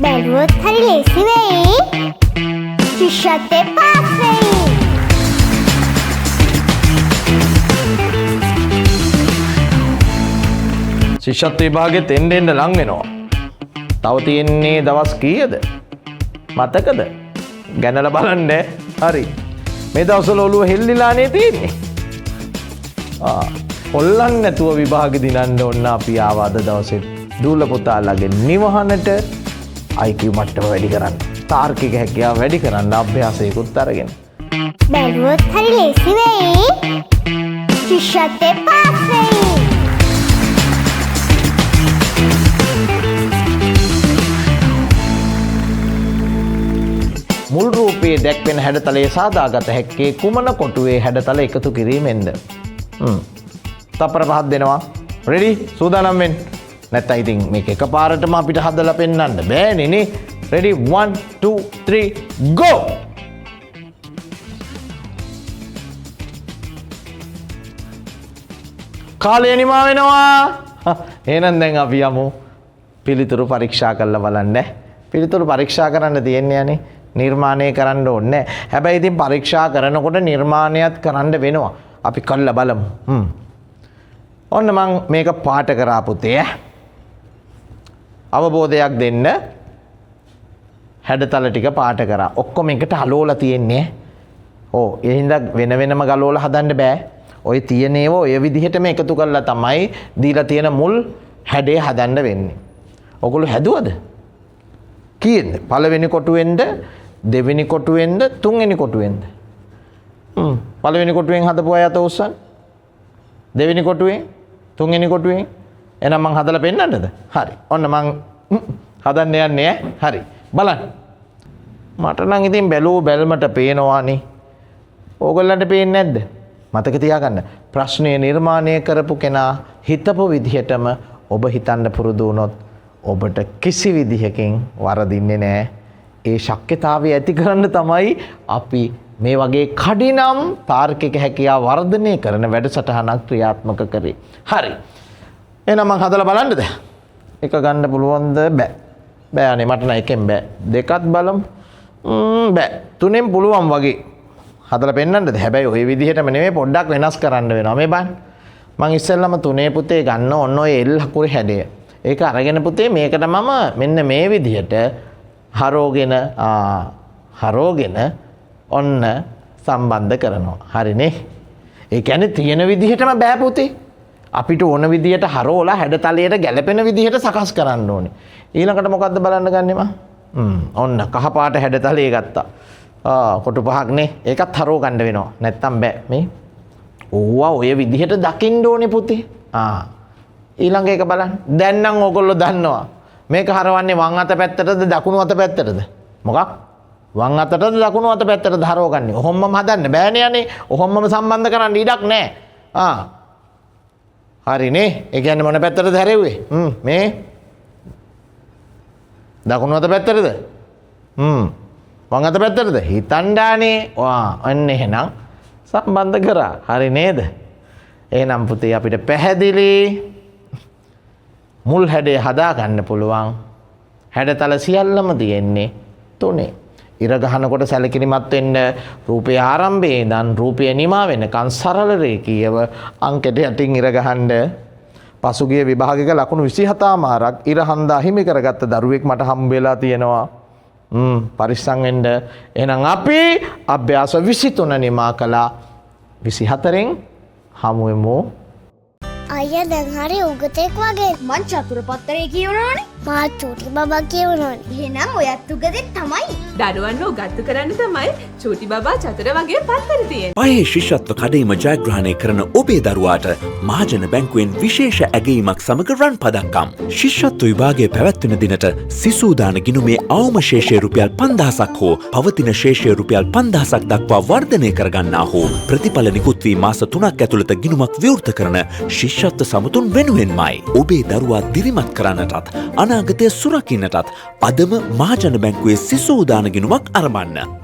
බැලුවොත් හරි ලේසි වෙයි. ශිෂ්‍යත්වයේ පාස් වෙයි. ශිෂ්‍යත්ව විභාගෙත් එන්න ලං වෙනවා. තව තියෙන්නේ දවස් කීයද? මතකද? ගැනලා බලන්න. හරි. මේ දවස්වල ඔළුව හෙල්ලිලානේ තියෙන්නේ. හොල්ලන්න නැතුව විභාගෙ දිනන්න ඕන අපි ආවා අද දවසේ. දූල පුතාලගේ නිවහනට IQ මට්ටම වැඩි කරන්න. තාර්කික හැකියාව වැඩි කරන්න අභ්‍යාසයකුත් අරගෙන. බැලුවොත් හරි ලේසි වෙයි. ශිෂ්‍යත්වයේ පාස් වෙයි. මුල් රූපයේ දැක්වෙන හැඩතලයේ සාදාගත හැක්කේ කුමන කොටුවේ හැඩතල එකතු කිරීමෙන්ද? තප්පර 5ක් දෙනවා. රෙඩි? සූදානම් වෙන්න. නැත්නම් ඉතින් මේක එකපාරටම අපිට හදලා පෙන්නන්න බෑනේ නේ. Ready 1 2 3 go. කාලය නිමා වෙනවා. එහෙනම් දැන් අපි යමු පිළිතුරු පරීක්ෂා කරලා බලන්න. පිළිතුරු පරීක්ෂා කරන්න තියෙන්නේ යන්නේ නිර්මාණය කරන්න ඕනේ. හැබැයි ඉතින් පරීක්ෂා කරනකොට නිර්මාණයත් කරන්න වෙනවා. අපි කල්ලා බලමු. ඔන්න මං මේක පාට කරා පුතේ. අවබෝධයක් දෙන්න හැඩතල ටික පාට කරා. ඔක්කොම එකට හලෝලා තියෙන්නේ. ඕ ඒ හින්දා වෙන වෙනම ගලවලා හදන්න බෑ. ඔය තියෙන ඒවා ඔය විදිහටම එකතු කරලා තමයි දීලා තියෙන මුල් හැඩය හදන්න වෙන්නේ. ඔගොල්ලෝ හැදුවද? කීයද? පළවෙනි කොටුවෙන්ද දෙවෙනි කොටුවෙන්ද තුන්වෙනි කොටුවෙන්ද? පළවෙනි කොටුවෙන් හදපු අය අත උස්සන්න. දෙවෙනි කොටුවෙන් තුන්වෙනි කොටුවෙන් එහෙනම් මං හදලා පෙන්නන්නද? හරි. ඔන්න මං හදන්න යන්නේ හරි. බලන්න. මට නම් ඉතින් බැලුව බැල්මට පේනවානේ. ඕගොල්ලන්ට පේන්නේ නැද්ද? මතක තියාගන්න. ප්‍රශ්නය නිර්මාණය කරපු කෙනා හිතපු විදිහටම ඔබ හිතන්න පුරුදු වුණොත් ඔබට කිසි විදිහකින් වරදින්නේ නැහැ. ඒ ශක්්‍යතාවය ඇති කරන්න තමයි අපි මේ වගේ කඩිනම් තාර්කික හැකියාව වර්ධනය කරන වැඩසටහනක් ක්‍රියාත්මක කරේ. හරි. එහෙනම් මං හදලා බලන්නද? එක ගන්න පුළුවන්ද? බෑ. බෑ අනේ මට නම් එකෙන් බෑ. දෙකත් බලමු. බෑ. තුනෙන් පුළුවන් වගේ. හදලා පෙන්නන්නද? හැබැයි ওই විදිහටම නෙමෙයි පොඩ්ඩක් වෙනස් කරන්න වෙනවා. මේ බලන්න. මං ඉස්සෙල්ලාම තුනේ පුතේ ගන්න ඔන්න ඔය L අකුරේ හැඩය. ඒක අරගෙන පුතේ මේකට මම මෙන්න මේ විදිහට හරෝගෙන ඔන්න සම්බන්ධ කරනවා. හරිනේ. ඒ කියන්නේ තියෙන විදිහටම බෑ පුතේ. අපිට ඕන විදිහට හරෝලා හැඩතලයට ගැලපෙන විදිහට සකස් කරන්න ඕනේ. ඊළඟට මොකද්ද බලන්න ගන්නෙ මම? ඔන්න කහ පාට හැඩතලයේ ගත්තා. කොටු පහක් නේ. ඒකත් හරෝ ගන්න වෙනවා. නැත්තම් බෑ මේ. ඕවා ඔය විදිහට දකින්න ඕනේ පුතේ. ඊළඟ එක බලන්න. දැන් නම් ඕගොල්ලෝ දන්නවා. මේක හරවන්නේ වම් අත පැත්තටද දකුණු අත පැත්තටද? මොකක්? වම් අතටද දකුණු අත පැත්තටද හරවගන්නේ? ඔහොමම හදන්න බෑනේ යන්නේ. ඔහොමම සම්බන්ධ කරන්න ඉඩක් නැහැ. හරිනේ. ඒ කියන්නේ මොන පැත්තටද හැරෙව්වේ? මේ දකුණු අත පැත්තටද? වම් අත පැත්තටද? හිතන්ඩානේ. අන්න එහෙනම් සම්බන්ධ කරා. හරි නේද? එහෙනම් පුතේ අපිට පැහැදිලි මුල් හැඩය හදා ගන්න පුළුවන්. හැඩතල සියල්ලම තියෙන්නේ තුනේ. ඉර ගහනකොට සැලකිලිමත් වෙන්න රූපයේ ආරම්භයේ ඉඳන් රූපය නිමා වෙනකන් සරල රේඛීයව අංකයට යටින් ඉර ගහන්න. පසුගිය විභාගික ලකුණු 27 මාරක් ඉර හන්දා හිමි කරගත්ත දරුවෙක් මට හම්බ වෙලා තියෙනවා. පරිස්සම් වෙන්න. එහෙනම් අපි අභ්‍යාස 23 නිමා කළා. 24න් හමු වෙමු. අයියා දැන් හරි උගතෙක් වගේ. මං චතුර පත්තරේ කියවනවානේ. මාත් චූටි බබා කියවනවානේ. එහෙනම් ඔයත් උගතෙක් තමයි. දරුවන්ව උගත්තු කරන්න තමයි චූටි බබා චතුර වගේ පත්තර තියෙන්නේ. පහේ ශිෂ්‍යත්ව කඩේම ජයග්‍රහණය කරන ඔබේ දරුවාට මහජන බැංකුවෙන් විශේෂ ඇගයීමක් සමග රන් පදක්කම්. ශිෂ්‍යත්ව විභාගය පැවැත්වෙන දිනට සිසුදාන ගිණුමේ අවම ශේෂය රුපියල් 5000ක් හෝ පවතින ශේෂය රුපියල් 5000ක් දක්වා වර්ධනය කරගන්නා හෝ ප්‍රතිඵල නිකුත් වී මාස 3ක් ඇතුළත ගිණුමක් විවෘත කරන ශිෂ්‍යත්ව සමුතුන් වෙනුවෙන්මයි. ඔබේ දරුවා දිරිමත් කරන්නටත් අනාගතය සුරකින්නටත් අදම මහජන බැංකුවේ සිසුදාන ගිණුමක් අරඹන්න.